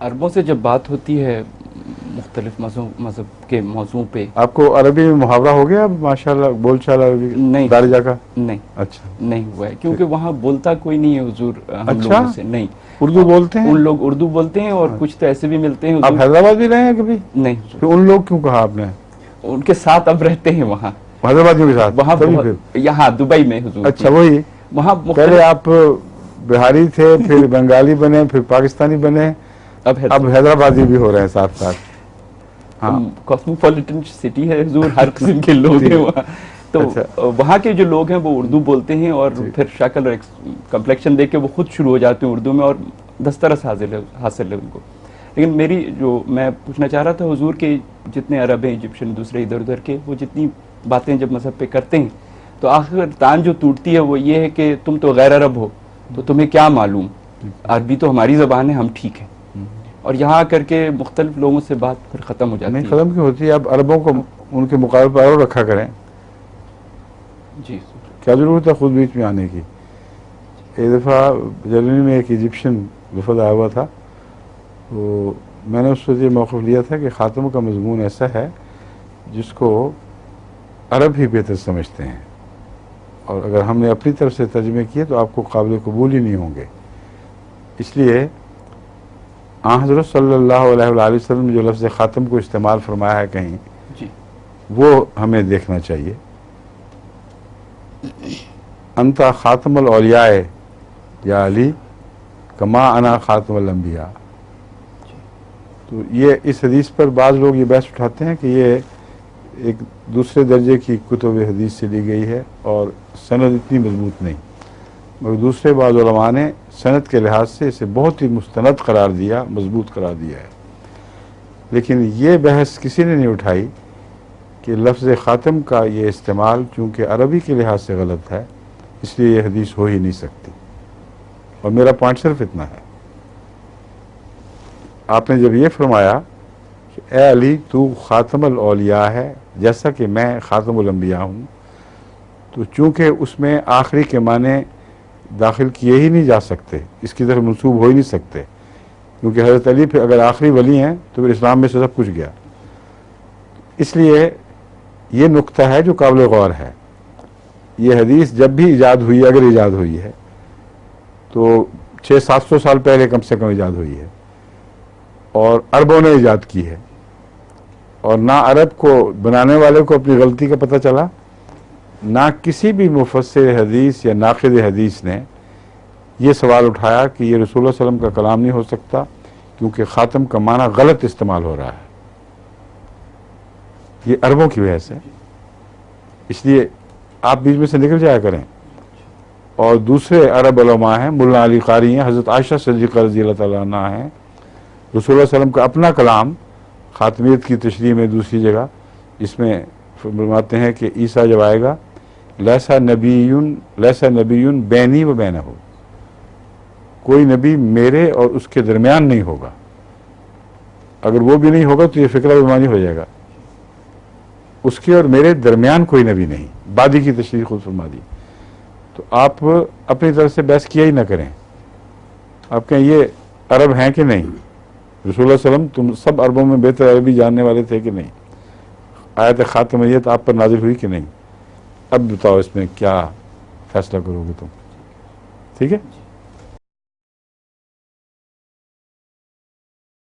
عربوں سے جب بات ہوتی ہے مختلف مذہب کے موضوع پہ، آپ کو عربی میں محاورہ ہو گیا ماشاء اللہ، بول چال عربی نہیں دارجہ کا؟ نہیں اچھا نہیں ہوا ہے، کیونکہ وہاں بولتا کوئی نہیں ہے حضور ہم اچھا، لوگوں سے، نہیں۔ اردو بولتے ہیں؟ ان لوگ اردو بولتے ہیں، اور کچھ تو ایسے بھی ملتے ہیں آپ حضور۔ حیدرآباد بھی رہے ہیں کبھی؟ نہیں حضور، پھر ان لوگ کیوں کہا آپ نے؟ ان کے ساتھ اب رہتے ہیں وہاں، حیدرآبادیوں کے ساتھ وہاں تبھی پھر؟ بہت، یہاں دبئی میں حضور جی، اچھا وہی، وہاں پہلے مختلف، آپ بہاری تھے، پھر بنگالی بنے، پھر پاکستانی بنے، اب حیدرآبادی بھی ہو رہے ہیں ساتھ ساتھ۔ ہاں کاسموپولیٹن سٹی ہے حضور، ہر قسم کے لوگ ہیں وہاں، تو اچھا وہاں کے جو لوگ ہیں وہ اردو بولتے ہیں، اور ٹھیک، پھر شکل اور کمپلیکشن دیکھ کے وہ خود شروع ہو جاتے ہیں اردو میں، اور دسترس حاصل ہے ان کو۔ لیکن میری جو میں پوچھنا چاہ رہا تھا حضور کہ جتنے عرب ہیں، ایجپشن، دوسرے ادھر ادھر کے، وہ جتنی باتیں جب مذہب پہ کرتے ہیں تو آخر تان جو ٹوٹتی ہے وہ یہ ہے کہ تم تو غیر عرب ہو تو تمہیں کیا معلوم، عربی تو ہماری زبان ہے، ہم ٹھیک ہیں۔ اور یہاں آ کر کے مختلف لوگوں سے بات پھر ختم ہو نہیں جاتی ہے۔ ختم کی ہوتی ہے، اب عربوں کو ان کے مقابلے پر عرب رکھا کریں، جی کیا ضرورت ہے خود بیچ میں آنے کی؟ ایک دفعہ جرمنی میں ایک ایجپشین وفد آیا ہوا تھا، تو میں نے اس وقت یہ موقف لیا تھا کہ خاتم کا مضمون ایسا ہے جس کو عرب ہی بہتر سمجھتے ہیں، اور اگر ہم نے اپنی طرف سے ترجمے کیے تو آپ کو قابل قبول ہی نہیں ہوں گے۔ اس لیے آن حضرت صلی اللہ علیہ وآلہ وسلم نے جو لفظ خاتم کو استعمال فرمایا ہے کہیں، جی وہ ہمیں دیکھنا چاہیے۔ انت خاتم الاولیاء یا علی کما انا خاتم الانبیاء۔ تو یہ اس حدیث پر بعض لوگ یہ بحث اٹھاتے ہیں کہ یہ ایک دوسرے درجے کی کتب حدیث سے لی گئی ہے اور سند اتنی مضبوط نہیں، مگر دوسرے بعض علماء نے سند کے لحاظ سے اسے بہت ہی مستند قرار دیا، مضبوط قرار دیا ہے۔ لیکن یہ بحث کسی نے نہیں اٹھائی کہ لفظ خاتم کا یہ استعمال چونکہ عربی کے لحاظ سے غلط ہے، اس لیے یہ حدیث ہو ہی نہیں سکتی۔ اور میرا پوائنٹ صرف اتنا ہے، آپ نے جب یہ فرمایا کہ اے علی تو خاتم الاولیاء ہے جیسا کہ میں خاتم الانبیاء ہوں، تو چونکہ اس میں آخری کے معنی داخل کیے ہی نہیں جا سکتے، اس کی طرف منسوب ہو ہی نہیں سکتے، کیونکہ حضرت علی پھر اگر آخری ولی ہیں تو پھر اسلام میں سے سب کچھ گیا۔ اس لیے یہ نقطہ ہے جو قابل غور ہے۔ یہ حدیث جب بھی ایجاد ہوئی ہے، اگر ایجاد ہوئی ہے تو 600-700 سال پہلے کم سے کم ایجاد ہوئی ہے، اور عربوں نے ایجاد کی ہے، اور نہ عرب کو بنانے والے کو اپنی غلطی کا پتہ چلا، نہ کسی بھی مفسر حدیث یا ناقد حدیث نے یہ سوال اٹھایا کہ یہ رسول اللہ صلی اللہ علیہ وسلم کا کلام نہیں ہو سکتا کیونکہ خاتم کا معنی غلط استعمال ہو رہا ہے۔ یہ عربوں کی وجہ سے، اس لیے آپ بیچ میں سے نکل جایا کریں۔ اور دوسرے عرب علماء ہیں، مولانا علی قاری ہیں، حضرت عائشہ صدیقہ رضی اللہ تعالیٰ عنہ ہیں، رسول اللہ علیہ وسلم کا اپنا کلام خاتمیت کی تشریح میں دوسری جگہ اس میں فرماتے ہیں کہ عیسیٰ جب آئے گا لیسا نبی بینی و بینہ، کوئی نبی میرے اور اس کے درمیان نہیں ہوگا۔ اگر وہ بھی نہیں ہوگا تو یہ فکرہ بیمانی ہو جائے گا، اس کے اور میرے درمیان کوئی نبی نہیں، بعدی کی تشریح خود فرما دی۔ تو آپ اپنی طرف سے بحث کیا ہی نہ کریں، آپ کہیں یہ عرب ہیں کہ نہیں، رسول اللہ صلی اللہ علیہ وسلم تم سب عربوں میں بہتر عربی جاننے والے تھے کہ نہیں، آیت خاتمیت آپ پر نازل ہوئی کہ نہیں، اب بتاؤ اس میں کیا فیصلہ کرو گے تم، ٹھیک ہے؟